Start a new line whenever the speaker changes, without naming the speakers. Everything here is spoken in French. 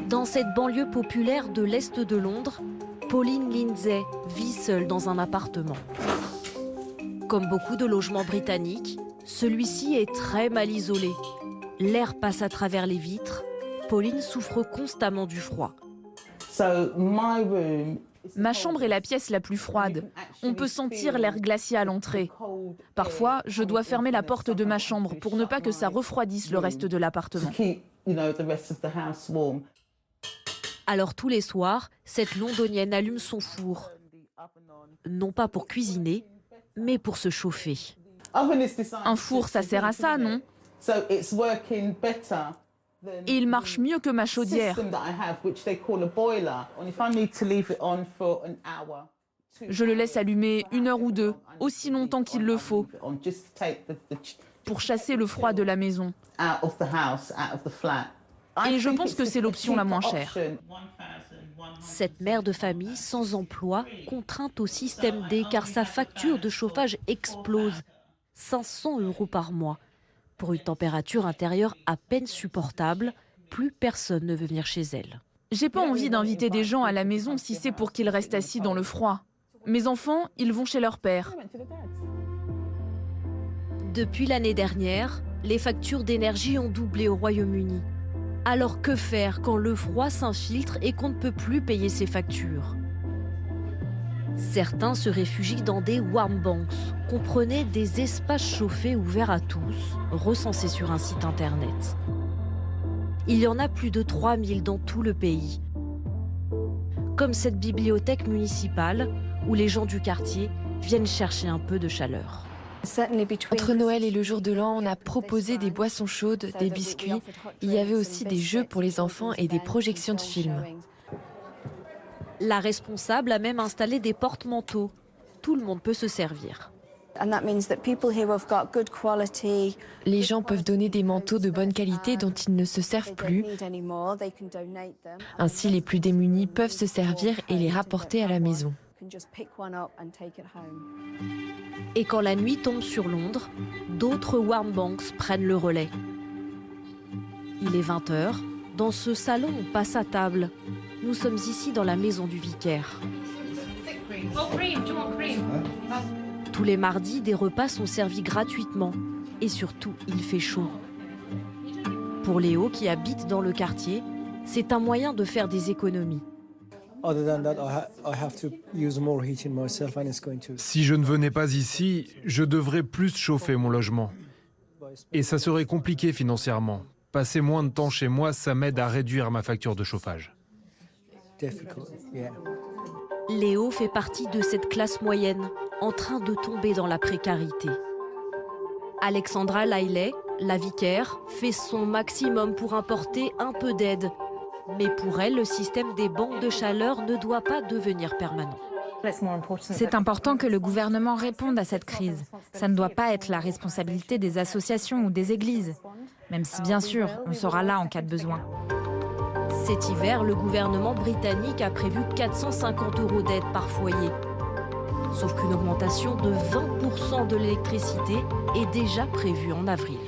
Dans cette banlieue populaire de l'Est de Londres, Pauline Lindsay vit seule dans un appartement. Comme beaucoup de logements britanniques, celui-ci est très mal isolé. L'air passe à travers les vitres. Pauline souffre constamment du froid.
Ma chambre est la pièce la plus froide. On peut sentir l'air glacial à l'entrée. Parfois, je dois fermer la porte de ma chambre pour ne pas que ça refroidisse le reste de l'appartement.
Alors tous les soirs, cette londonienne allume son four. Non pas pour cuisiner, mais pour se chauffer.
Un four, ça sert à ça, non? Et il marche mieux que ma chaudière. Je le laisse allumer 1 heure ou 2, aussi longtemps qu'il le faut, pour chasser le froid de la maison. Et je pense que c'est l'option la moins chère.
Cette mère de famille sans emploi, contrainte au système D car sa facture de chauffage explose. 500 € par mois. Pour une température intérieure à peine supportable, plus personne ne veut venir chez elle.
J'ai pas envie d'inviter des gens à la maison si c'est pour qu'ils restent assis dans le froid. Mes enfants, ils vont chez leur père.
Depuis l'année dernière, les factures d'énergie ont doublé au Royaume-Uni. Alors que faire quand le froid s'infiltre et qu'on ne peut plus payer ses factures? Certains se réfugient dans des warm banks, comprenez des espaces chauffés ouverts à tous, recensés sur un site internet. Il y en a plus de 3000 dans tout le pays. Comme cette bibliothèque municipale où les gens du quartier viennent chercher un peu de chaleur.
Entre Noël et le jour de l'an, on a proposé des boissons chaudes, des biscuits. Il y avait aussi des jeux pour les enfants et des projections de films.
La responsable a même installé des porte-manteaux. Tout le monde peut se servir.
Les gens peuvent donner des manteaux de bonne qualité dont ils ne se servent plus. Ainsi, les plus démunis peuvent se servir et les rapporter à la maison.
Et quand la nuit tombe sur Londres, d'autres warm banks prennent le relais. Il est 20 h. Dans ce salon, on passe à table. Nous sommes ici dans la maison du vicaire. Tous les mardis, des repas sont servis gratuitement. Et surtout, il fait chaud. Pour Léo, qui habite dans le quartier, c'est un moyen de faire des économies.
Si je ne venais pas ici, je devrais plus chauffer mon logement. Et ça serait compliqué financièrement. Passer moins de temps chez moi, ça m'aide à réduire ma facture de chauffage.
Léo fait partie de cette classe moyenne, en train de tomber dans la précarité. Alexandra Lailey, la vicaire, fait son maximum pour apporter un peu d'aide. Mais pour elle, le système des banques de chaleur ne doit pas devenir permanent.
C'est important que le gouvernement réponde à cette crise. Ça ne doit pas être la responsabilité des associations ou des églises. Même si, bien sûr, on sera là en cas de besoin.
Cet hiver, le gouvernement britannique a prévu 450 € d'aide par foyer. Sauf qu'une augmentation de 20% de l'électricité est déjà prévue en avril.